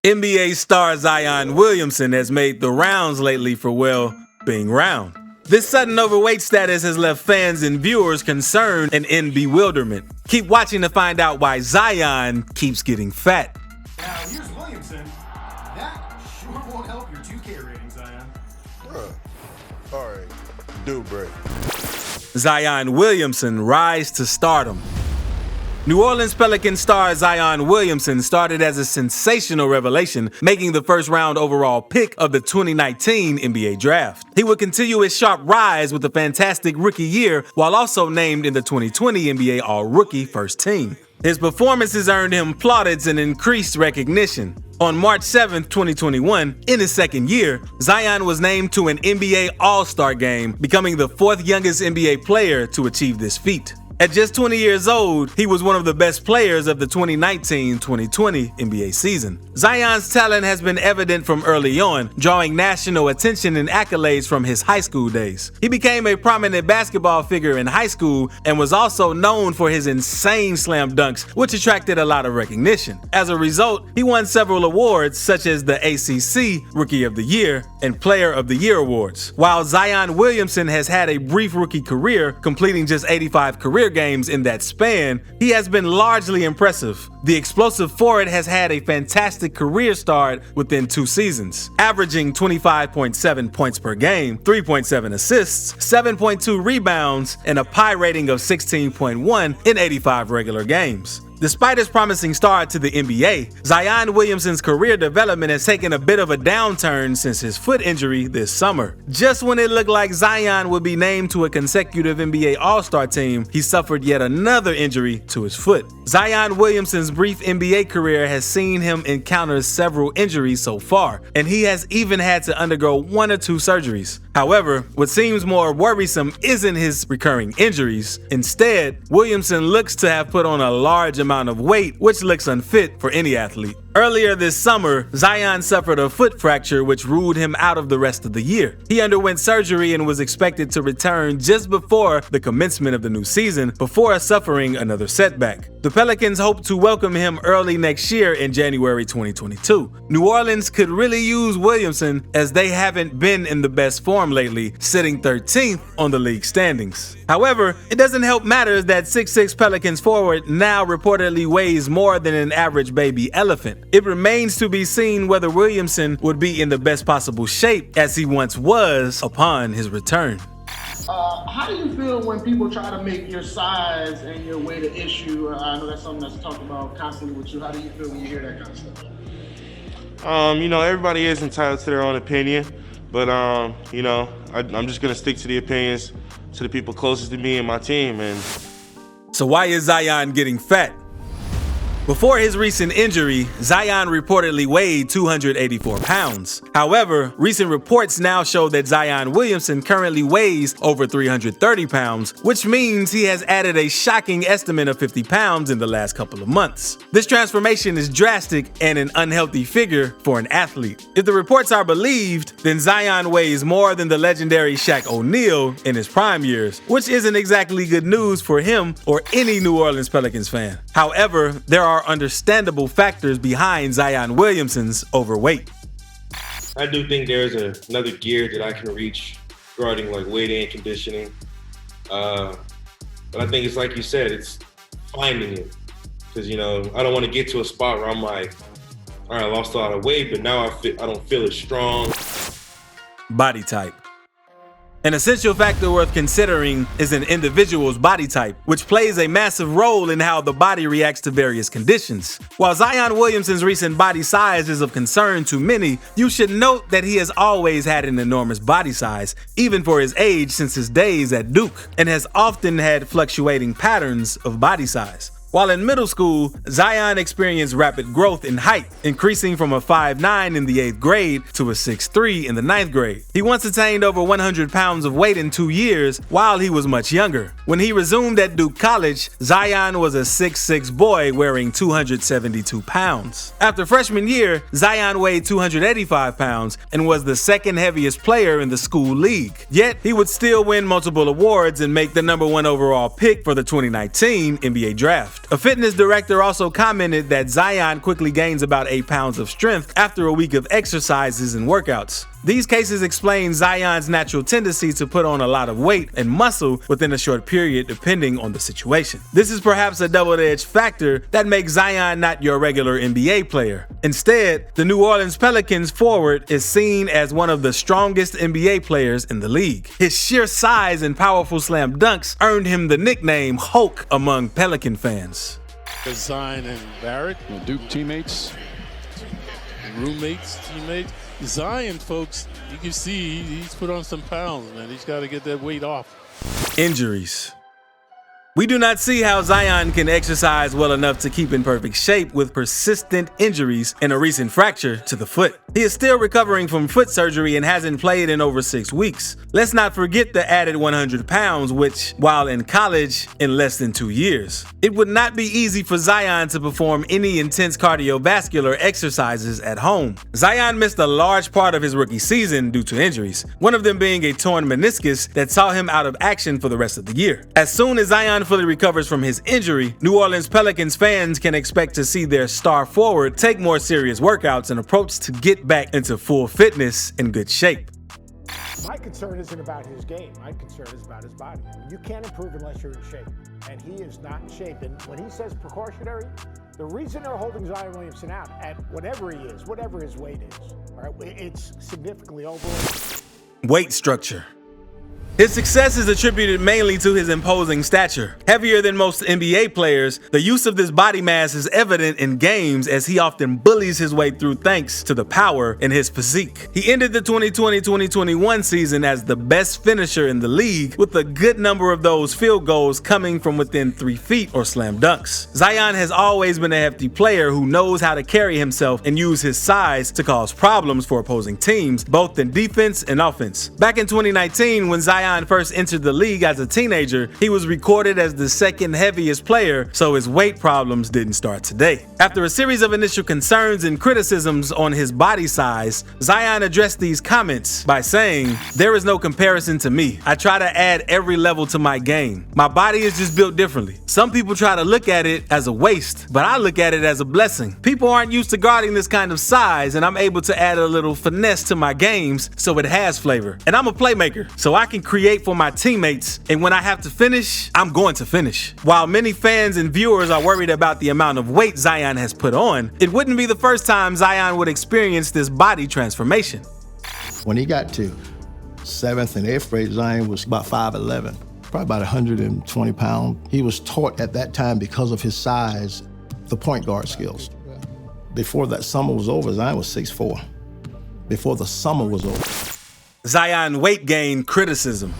NBA star Zion Williamson has made the rounds lately for, well, being round. This sudden overweight status has left fans and viewers concerned and in bewilderment. Keep watching to find out why Zion keeps getting fat. Now, here's Williamson. That sure won't help your 2K rating, Zion. All right, do break. Zion Williamson rise to stardom. New Orleans Pelicans star Zion Williamson started as a sensational revelation, making the first-round overall pick of the 2019 NBA Draft. He would continue his sharp rise with a fantastic rookie year, while also named in the 2020 NBA All-Rookie First Team. His performances earned him plaudits and increased recognition. On March 7, 2021, in his second year, Zion was named to an NBA All-Star game, becoming the fourth youngest NBA player to achieve this feat. At just 20 years old, he was one of the best players of the 2019-2020 NBA season. Zion's talent has been evident from early on, drawing national attention and accolades from his high school days. He became a prominent basketball figure in high school and was also known for his insane slam dunks, which attracted a lot of recognition. As a result, he won several awards such as the ACC Rookie of the Year and Player of the Year awards. While Zion Williamson has had a brief rookie career, completing just 85 career games in that span, he has been largely impressive. The explosive forward has had a fantastic career start within 2 seasons, averaging 25.7 points per game, 3.7 assists, 7.2 rebounds, and a PI rating of 16.1 in 85 regular games. Despite his promising start to the NBA, Zion Williamson's career development has taken a bit of a downturn since his foot injury this summer. Just when it looked like Zion would be named to a consecutive NBA All-Star team, he suffered yet another injury to his foot. Zion Williamson's brief NBA career has seen him encounter several injuries so far, and he has even had to undergo 1 or 2 surgeries. However, what seems more worrisome isn't his recurring injuries. Instead, Williamson looks to have put on a large amount of weight, which looks unfit for any athlete. Earlier this summer, Zion suffered a foot fracture which ruled him out of the rest of the year. He underwent surgery and was expected to return just before the commencement of the new season, before suffering another setback. The Pelicans hope to welcome him early next year in January 2022. New Orleans could really use Williamson, as they haven't been in the best form lately, sitting 13th on the league standings. However, it doesn't help matters that 6'6" Pelicans forward now reportedly weighs more than an average baby elephant. It remains to be seen whether Williamson would be in the best possible shape as he once was upon his return. How do you feel when people try to make your size and your weight an issue? I know that's something that's talked about constantly with you. How do you feel when you hear that kind of stuff? Everybody is entitled to their own opinion, but I'm just gonna stick to the opinions to the people closest to me and my team. And so why is Zion getting fat? Before his recent injury, Zion reportedly weighed 284 pounds. However, recent reports now show that Zion Williamson currently weighs over 330 pounds, which means he has added a shocking estimate of 50 pounds in the last couple of months. This transformation is drastic and an unhealthy figure for an athlete. If the reports are believed, then Zion weighs more than the legendary Shaq O'Neal in his prime years, which isn't exactly good news for him or any New Orleans Pelicans fan. However, there are understandable factors behind Zion Williamson's overweight. I do think there's another gear that I can reach regarding like weight and conditioning. But I think it's like you said, it's finding it. Because, I don't want to get to a spot where I'm like, all right, I lost a lot of weight, but now I don't feel as strong. Body type. An essential factor worth considering is an individual's body type, which plays a massive role in how the body reacts to various conditions. While Zion Williamson's recent body size is of concern to many, you should note that he has always had an enormous body size, even for his age since his days at Duke, and has often had fluctuating patterns of body size. While in middle school, Zion experienced rapid growth in height, increasing from a 5'9" in the 8th grade to a 6'3" in the 9th grade. He once attained over 100 pounds of weight in 2 years while he was much younger. When he resumed at Duke College, Zion was a 6'6" boy wearing 272 pounds. After freshman year, Zion weighed 285 pounds and was the second heaviest player in the school league. Yet, he would still win multiple awards and make the #1 overall pick for the 2019 NBA Draft. draft. A fitness director also commented that Zion quickly gains about 8 pounds of strength after a week of exercises and workouts. These cases explain Zion's natural tendency to put on a lot of weight and muscle within a short period depending on the situation. This is perhaps a double-edged factor that makes Zion not your regular NBA player. Instead, the New Orleans Pelicans forward is seen as one of the strongest NBA players in the league. His sheer size and powerful slam dunks earned him the nickname Hulk among Pelican fans. Zion and Barrett, Duke teammates, roommates, teammates. Zion, folks, you can see he's put on some pounds, man. He's got to get that weight off. Injuries. We do not see how Zion can exercise well enough to keep in perfect shape with persistent injuries and a recent fracture to the foot. He is still recovering from foot surgery and hasn't played in over 6 weeks. Let's not forget the added 100 pounds, which, while in college, in less than 2 years. It would not be easy for Zion to perform any intense cardiovascular exercises at home. Zion missed a large part of his rookie season due to injuries, one of them being a torn meniscus that saw him out of action for the rest of the year. As soon as Zion fully recovers from his injury, New Orleans Pelicans fans can expect to see their star forward take more serious workouts and approach to get back into full fitness and good shape. My concern isn't about his game. My concern is about his body. You can't improve unless you're in shape, and he is not in shape. And when he says precautionary, the reason they're holding Zion Williamson out at whatever he is, whatever his weight is, all right, it's significantly overweight. Weight structure. His success is attributed mainly to his imposing stature. Heavier than most NBA players, the use of this body mass is evident in games as he often bullies his way through thanks to the power in his physique. He ended the 2020-2021 season as the best finisher in the league, with a good number of those field goals coming from within 3 feet or slam dunks. Zion has always been a hefty player who knows how to carry himself and use his size to cause problems for opposing teams, both in defense and offense. Back in 2019, when Zion first entered the league as a teenager, he was recorded as the second heaviest player, so his weight problems didn't start today. After a series of initial concerns and criticisms on his body size, Zion addressed these comments by saying, "There is no comparison to me. I try to add every level to my game. My body is just built differently. Some people try to look at it as a waste, but I look at it as a blessing. People aren't used to guarding this kind of size, and I'm able to add a little finesse to my games so it has flavor. And I'm a playmaker, so I can create for my teammates, and when I have to finish, I'm going to finish." While many fans and viewers are worried about the amount of weight Zion has put on, it wouldn't be the first time Zion would experience this body transformation. When he got to 7th and 8th grade, Zion was about 5'11", probably about 120 pounds. He was taught at that time, because of his size, the point guard skills. Before that summer was over, Zion was 6'4". Before the summer was over. Zion weight gain criticism.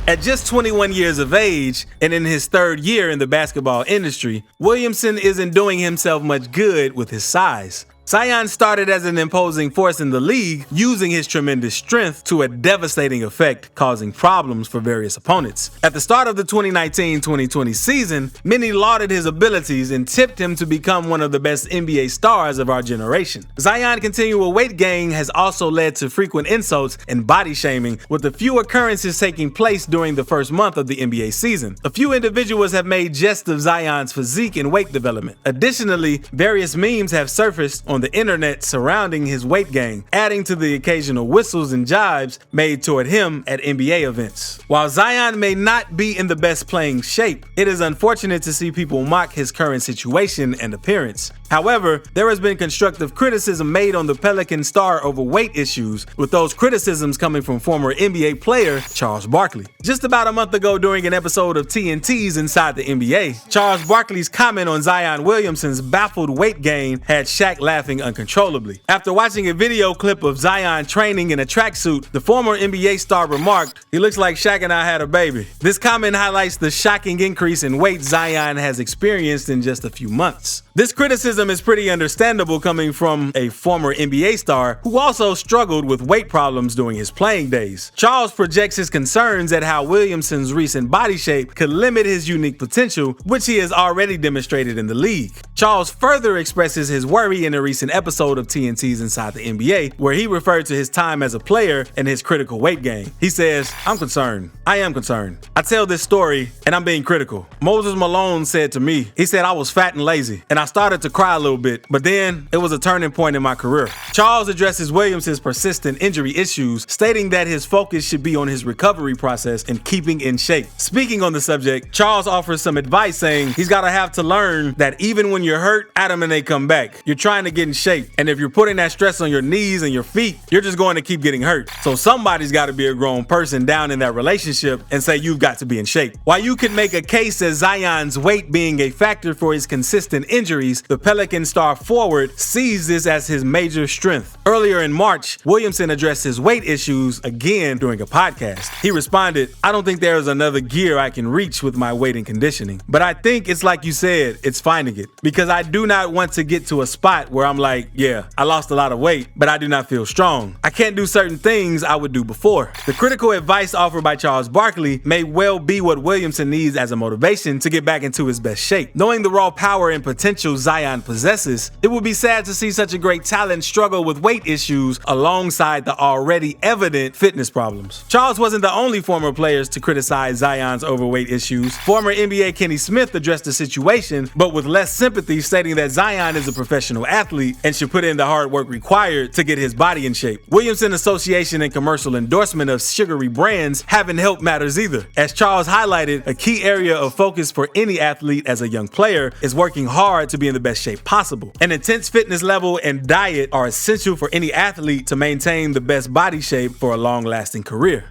At just 21 years of age and in his 3rd year in the basketball industry, Williamson isn't doing himself much good with his size. Zion started as an imposing force in the league, using his tremendous strength to a devastating effect, causing problems for various opponents. At the start of the 2019-2020 season, many lauded his abilities and tipped him to become one of the best NBA stars of our generation. Zion's continual weight gain has also led to frequent insults and body shaming, with a few occurrences taking place during the first month of the NBA season. A few individuals have made jest of Zion's physique and weight development. Additionally, various memes have surfaced on the internet surrounding his weight gain, adding to the occasional whistles and jibes made toward him at NBA events. While Zion may not be in the best playing shape, it is unfortunate to see people mock his current situation and appearance. However, there has been constructive criticism made on the Pelican star over weight issues, with those criticisms coming from former NBA player Charles Barkley. Just about a month ago, during an episode of TNT's Inside the NBA, Charles Barkley's comment on Zion Williamson's baffled weight gain had Shaq laughing uncontrollably. After watching a video clip of Zion training in a tracksuit, the former NBA star remarked, "He looks like Shaq and I had a baby." This comment highlights the shocking increase in weight Zion has experienced in just a few months. This criticism is pretty understandable coming from a former NBA star who also struggled with weight problems during his playing days. Charles projects his concerns at how Williamson's recent body shape could limit his unique potential, which he has already demonstrated in the league. Charles further expresses his worry in a recent episode of TNT's Inside the NBA, where he referred to his time as a player and his critical weight gain. He says, "I'm concerned. I am concerned. I tell this story and I'm being critical. Moses Malone said to me, he said I was fat and lazy, and I started to cry a little bit, but then it was a turning point in my career." Charles addresses Williamson's persistent injury issues, stating that his focus should be on his recovery process and keeping in shape. Speaking on the subject, Charles offers some advice, saying he's gotta have to learn that even when you're hurt, Adam and they come back. You're trying to get in shape, and if you're putting that stress on your knees and your feet, you're just going to keep getting hurt. So somebody's gotta be a grown person down in that relationship and say you've got to be in shape. While you could make a case as Zion's weight being a factor for his consistent injuries, the Pelican star forward sees this as his major strength. Earlier in March, Williamson addressed his weight issues again during a podcast. He responded, "I don't think there is another gear I can reach with my weight and conditioning. But I think it's like you said, it's finding it. Because I do not want to get to a spot where I'm like, yeah, I lost a lot of weight, but I do not feel strong. I can't do certain things I would do before." The critical advice offered by Charles Barkley may well be what Williamson needs as a motivation to get back into his best shape. Knowing the raw power and potential Zion possesses, it would be sad to see such a great talent struggle with weight issues alongside the already evident fitness problems. Charles wasn't the only former players to criticize Zion's overweight issues. Former NBA Kenny Smith addressed the situation, but with less sympathy, stating that Zion is a professional athlete and should put in the hard work required to get his body in shape. Williamson association and commercial endorsement of sugary brands haven't helped matters either. As Charles highlighted, a key area of focus for any athlete as a young player is working hard to be in the best shape possible. An intense fitness level and diet are essential for any athlete to maintain the best body shape for a long-lasting career.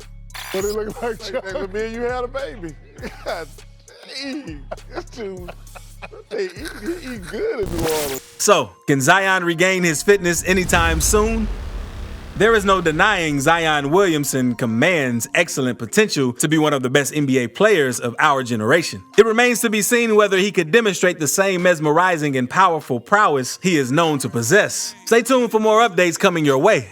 What it look like, Chuck? Man, you had a baby. God dang. This dude, they eat good in New Orleans. So, can Zion regain his fitness anytime soon? There is no denying Zion Williamson commands excellent potential to be one of the best NBA players of our generation. It remains to be seen whether he could demonstrate the same mesmerizing and powerful prowess he is known to possess. Stay tuned for more updates coming your way.